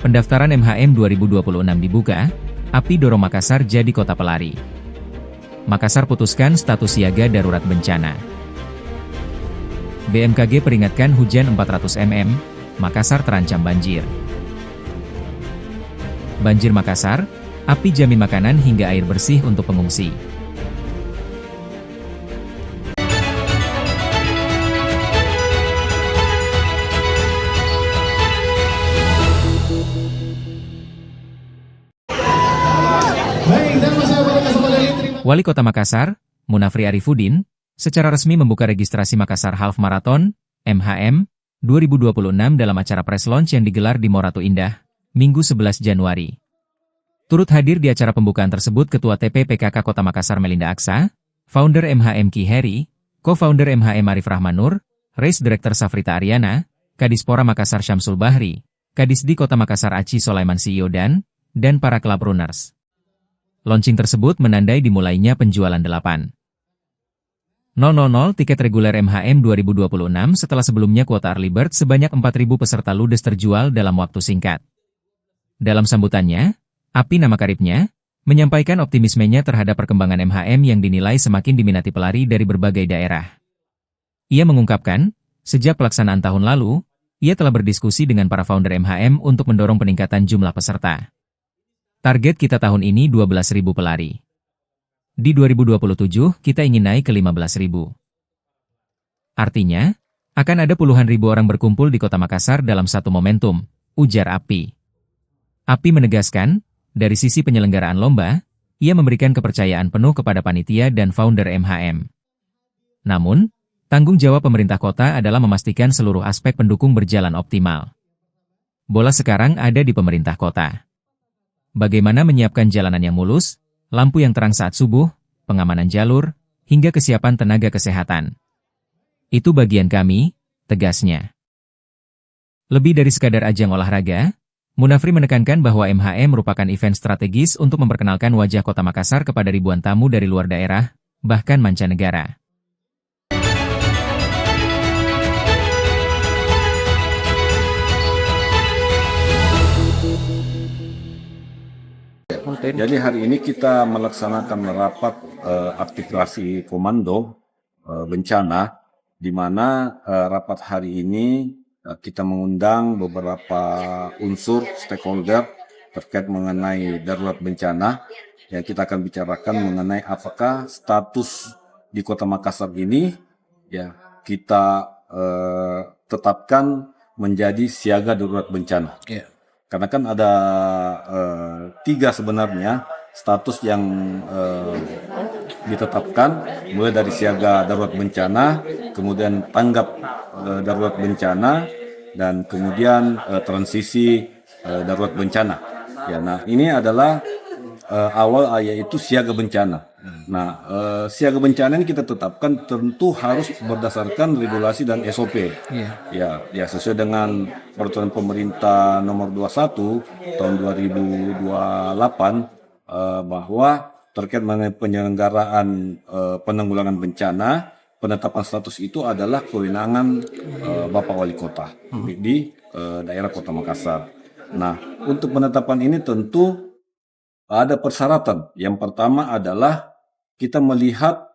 Pendaftaran MHM 2026 dibuka, api dorong Makassar jadi kota pelari. Makassar putuskan status siaga darurat bencana. BMKG peringatkan hujan 400 mm, Makassar terancam banjir. Banjir Makassar, api jamin makanan hingga air bersih untuk pengungsi. Wali Kota Makassar, Munafri Arifudin, secara resmi membuka registrasi Makassar Half Marathon, MHM, 2026 dalam acara press launch yang digelar di Morato Indah, Minggu 11 Januari. Turut hadir di acara pembukaan tersebut Ketua TP/PKK Kota Makassar Melinda Aksa, Founder MHM Ki Heri, Co-Founder MHM Arif Rahmanur, Race Director Safrita Ariana, Kadispora Makassar Syamsul Bahri, Kadisdi Kota Makassar Aci Solaiman CEO dan para club runners. Launching tersebut menandai dimulainya penjualan 8.000 tiket reguler MHM 2026 setelah sebelumnya kuota early bird sebanyak 4.000 peserta ludes terjual dalam waktu singkat. Dalam sambutannya, Api nama karibnya, menyampaikan optimismenya terhadap perkembangan MHM yang dinilai semakin diminati pelari dari berbagai daerah. Ia mengungkapkan, sejak pelaksanaan tahun lalu, ia telah berdiskusi dengan para founder MHM untuk mendorong peningkatan jumlah peserta. Target kita tahun ini 12.000 pelari. Di 2027, kita ingin naik ke 15.000. Artinya, akan ada puluhan ribu orang berkumpul di Kota Makassar dalam satu momentum, ujar Api. Api menegaskan, dari sisi penyelenggaraan lomba, ia memberikan kepercayaan penuh kepada panitia dan founder MHM. Namun, tanggung jawab pemerintah kota adalah memastikan seluruh aspek pendukung berjalan optimal. Bola sekarang ada di pemerintah kota. Bagaimana menyiapkan jalanan yang mulus, lampu yang terang saat subuh, pengamanan jalur, hingga kesiapan tenaga kesehatan. Itu bagian kami, tegasnya. Lebih dari sekadar ajang olahraga, Munafri menekankan bahwa MHM merupakan event strategis untuk memperkenalkan wajah Kota Makassar kepada ribuan tamu dari luar daerah, bahkan mancanegara. Jadi hari ini kita melaksanakan rapat aktivasi komando bencana, di mana rapat hari ini kita mengundang beberapa unsur stakeholder terkait mengenai darurat bencana. Yang kita akan bicarakan mengenai apakah status di Kota Makassar ini ya kita tetapkan menjadi siaga darurat bencana. Yeah. Karena kan ada 3 sebenarnya status yang ditetapkan, mulai dari siaga darurat bencana, kemudian tanggap darurat bencana, dan kemudian transisi darurat bencana. Ya, nah ini adalah awal yaitu siaga bencana. Nah, siaga bencana ini kita tetapkan tentu harus berdasarkan regulasi dan SOP. Ya, sesuai dengan peraturan pemerintah nomor 21 tahun 2028 bahwa terkait mengenai penyelenggaraan penanggulangan bencana, penetapan status itu adalah kewenangan Bapak Wali Kota di daerah Kota Makassar. Nah, untuk penetapan ini tentu ada persyaratan. Yang pertama adalah kita melihat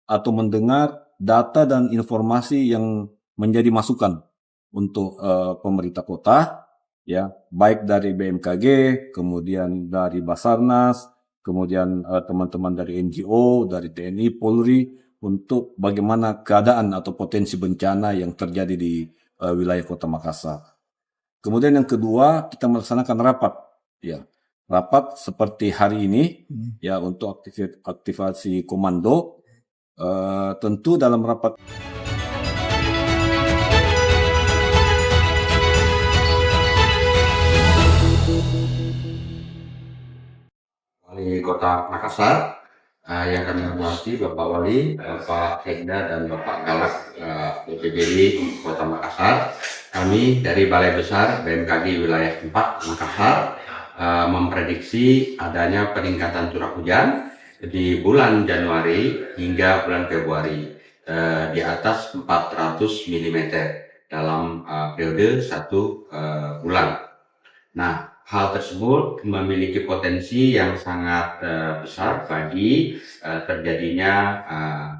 atau mendengar data dan informasi yang menjadi masukan untuk pemerintah kota, ya, baik dari BMKG, kemudian dari Basarnas, kemudian teman-teman dari NGO, dari TNI, Polri, untuk bagaimana keadaan atau potensi bencana yang terjadi di wilayah Kota Makassar. Kemudian yang kedua, kita melaksanakan rapat, ya. Rapat seperti hari ini, ya, untuk aktivasi komando, tentu dalam rapat Wali Kota Makassar yang kami hormati Bapak Wali, Bapak Sekda dan Bapak Kalak BPBD Kota Makassar. Kami dari Balai Besar BMKG Wilayah 4 Makassar memprediksi adanya peningkatan curah hujan di bulan Januari hingga bulan Februari di atas 400 mm dalam periode 1 bulan. Nah, hal tersebut memiliki potensi yang sangat besar bagi terjadinya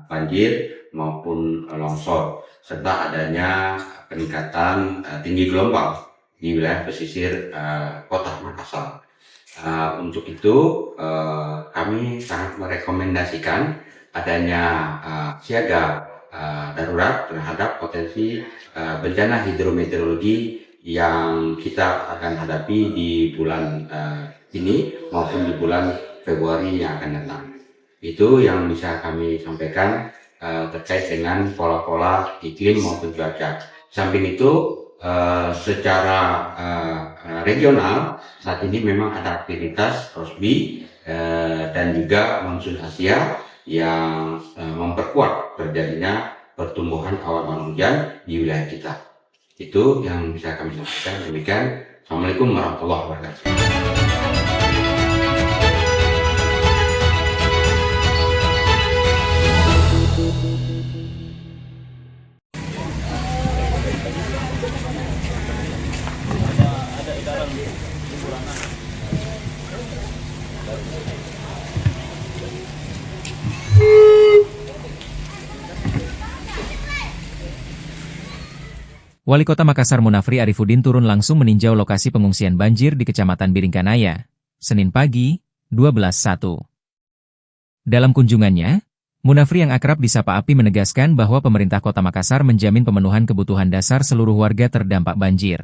banjir maupun longsor, serta adanya peningkatan tinggi gelombang di wilayah pesisir Kota Makassar. Untuk itu, kami sangat merekomendasikan adanya siaga darurat terhadap potensi bencana hidrometeorologi yang kita akan hadapi di bulan ini maupun di bulan Februari yang akan datang. Itu yang bisa kami sampaikan terkait dengan pola-pola iklim maupun cuaca. Samping itu, secara regional saat ini memang ada aktivitas Rossby dan juga monsun Asia yang memperkuat terjadinya pertumbuhan awan hujan di wilayah kita. Itu yang bisa kami sampaikan. Demikian. Assalamualaikum warahmatullahi wabarakatuh. Wali Kota Makassar Munafri Arifudin turun langsung meninjau lokasi pengungsian banjir di Kecamatan Biringkanaya, Senin pagi, 12/1. Dalam kunjungannya, Munafri yang akrab disapa Api menegaskan bahwa pemerintah Kota Makassar menjamin pemenuhan kebutuhan dasar seluruh warga terdampak banjir.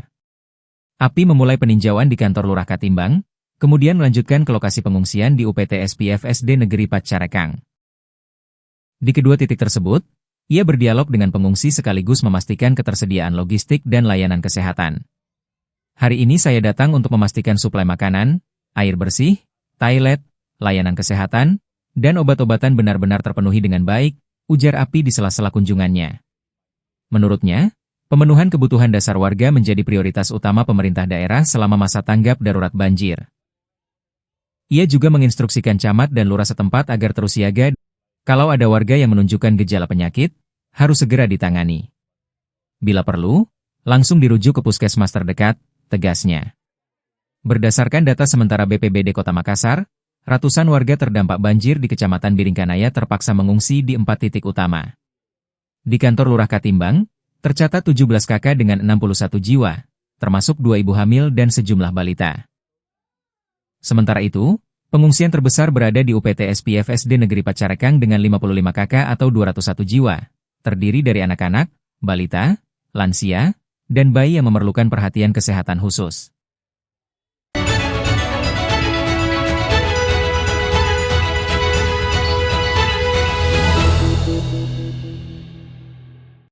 Api memulai peninjauan di kantor Lurah Katimbang, kemudian melanjutkan ke lokasi pengungsian di UPT SPF SD Negeri Pacarekang. Di kedua titik tersebut, ia berdialog dengan pengungsi sekaligus memastikan ketersediaan logistik dan layanan kesehatan. Hari ini saya datang untuk memastikan suplai makanan, air bersih, toilet, layanan kesehatan, dan obat-obatan benar-benar terpenuhi dengan baik, ujar Api di sela-sela kunjungannya. Menurutnya, pemenuhan kebutuhan dasar warga menjadi prioritas utama pemerintah daerah selama masa tanggap darurat banjir. Ia juga menginstruksikan camat dan lurah setempat agar terus siaga. Kalau ada warga yang menunjukkan gejala penyakit, harus segera ditangani. Bila perlu, langsung dirujuk ke puskesmas terdekat, tegasnya. Berdasarkan data sementara BPBD Kota Makassar, ratusan warga terdampak banjir di Kecamatan Biringkanaya terpaksa mengungsi di 4 titik utama. Di kantor Lurah Katimbang, tercatat 17 kakak dengan 61 jiwa, termasuk 2 ibu hamil dan sejumlah balita. Sementara itu, pengungsian terbesar berada di UPT SPF SD Negeri Pacarekang dengan 55 kakak atau 201 jiwa, terdiri dari anak-anak, balita, lansia, dan bayi yang memerlukan perhatian kesehatan khusus.